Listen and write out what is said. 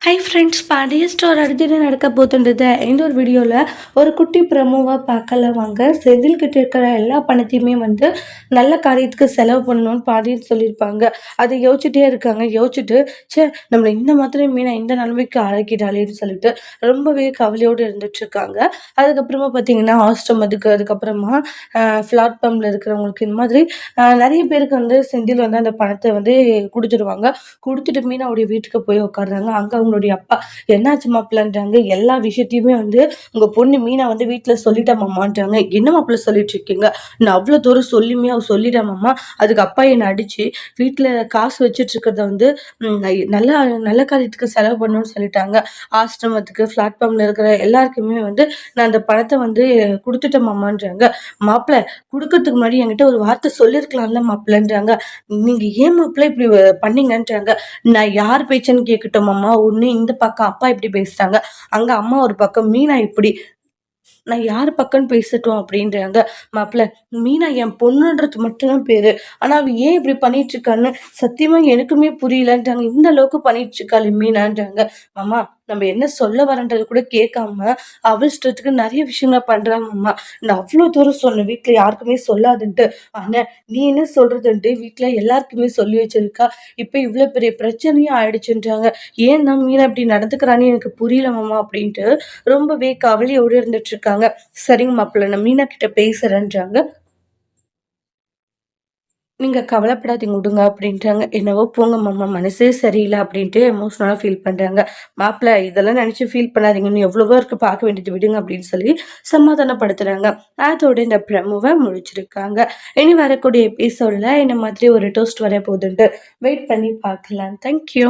Hi friends, Pandya store அடுத்து என்ன நடக்க போகுதுன்றத இந்த ஒரு வீடியோவில் ஒரு குட்டி ப்ரமோவாக பார்க்கலாம் வாங்க. செந்தில் கிட்ட இருக்கிற எல்லா பணத்தையுமே நல்ல காரியத்துக்கு செலவு பண்ணணும்னு பாண்டியன் சொல்லியிருப்பாங்க. அதை யோசிச்சுட்டே இருக்காங்க. யோசிச்சுட்டு நம்மளை இந்த மாதிரி மீனை இந்த நிலைமைக்கு ஆளாக்கிட்டாலேன்னு சொல்லிட்டு ரொம்பவே கவலையோடு இருந்துட்டு இருக்காங்க. அதுக்கப்புறமா பார்த்தீங்கன்னா ஆசிரமத்துக்கு, அதுக்கப்புறமா பிளாட்ஃபார்மில் இருக்கிறவங்களுக்கு இந்த மாதிரி நிறைய பேருக்கு செந்தில் அந்த பணத்தை கொடுத்துடுவாங்க. கொடுத்துட்டு மீனாவுடைய வீட்டுக்கு போய் உட்காடுறாங்க. அங்கே அவங்களுடைய அப்பா என்னாச்சு மாப்பிள்ளன்றாங்க. எல்லா விஷயத்தையுமே உங்க பொண்ணு மீனா வீட்டில் சொல்லிட்டா மாமான்றாங்க. என்ன மாப்பிள்ள சொல்லிட்டு இருக்கீங்க? நான் அவ்வளோ தூரம் சொல்லியுமே அவ சொல்லிட்டா மாமா. அதுக்கு அப்பா என்னை அடிச்சு வீட்டில் காசு வச்சுட்டு இருக்கிறத நல்ல நல்ல காரியத்துக்கு செலவு பண்ணணும்னு சொல்லிட்டாங்க. ஆசிரமத்துக்கு, பிளாட்ஃபார்ம்ல இருக்கிற எல்லாருக்குமே நான் அந்த பணத்தை கொடுத்துட்டேன் மாமான்றாங்க. மாப்பிள்ள கொடுக்கறதுக்கு முன்னாடி என்கிட்ட ஒரு வார்த்தை சொல்லியிருக்கலாம்ல மாப்பிள்ளன்றாங்க. நீங்க ஏன் மாப்பிள்ள இப்படி பண்ணீங்கன்றாங்க. நான் யார் பேச்சுன்னு கேட்கட்டும் அம்மா. ஒண்ணு இந்த பக்கம் அப்பா இப்படி பேசுறாங்க, அங்க அம்மா ஒரு பக்கம் மீனா இப்படி. நான் யார் பக்கம்னு பேசட்டும் அப்படின்றாங்க. மாப்பிள்ள மீனா என் பொண்ணுன்றது மட்டும்தான் பேரு. ஆனா அவ ஏன் இப்படி பண்ணிட்டு இருக்கான்னு சத்தியமா எனக்குமே புரியலன்றாங்க. இந்த அளவுக்கு பண்ணிட்டு இருக்காள் மீனான்றாங்க. மாமா நம்ம என்ன சொல்ல வரன்றது கூட கேட்காம அவ இஷ்டத்துக்கு நிறைய விஷயங்கள பண்றாங்க அம்மா. நான் அவ்வளவு தூரம் சொன்னேன் வீட்டுல யாருக்குமே சொல்லாதுன்ட்டு. ஆனா நீ என்ன சொல்றதுன்ட்டு வீட்டுல எல்லாருக்குமே சொல்லி வச்சிருக்கா. இப்ப இவ்வளவு பெரிய பிரச்சனையும் ஆயிடுச்சுன்றாங்க. ஏன் தான் மீனா இப்படி நடந்துக்கிறான்னு எனக்கு புரியல மாமா அப்படின்ட்டு ரொம்பவே கவலையோடு இருந்துட்டு இருக்காங்க. சரிங்க மாப்பிள்ள, நான் மீனா கிட்ட பேசுறேன்றாங்க. நீங்க கவலைப்படாதீங்க விடுங்க அப்படின்றாங்க. என்னவோ போங்க மாமா, மனசே சரியில்லை அப்படின்ட்டு எமோஷனலா ஃபீல் பண்றாங்க. மாப்பிள்ள இதெல்லாம் நினைச்சு ஃபீல் பண்ணாதீங்க, இன்னும் எவ்வளவோ இருக்கு பார்க்க வேண்டியது, விடுங்க அப்படின்னு சொல்லி சமாதானப்படுத்துறாங்க. அதோட இந்த ப்ரமோவை முடிச்சிருக்காங்க. இனி வரக்கூடிய எபிசோட்ல என்ன மாதிரி ஒரு டோஸ்ட் வர போகுதுன்ட்டு வெயிட் பண்ணி பார்க்கலாம். தேங்க்யூ.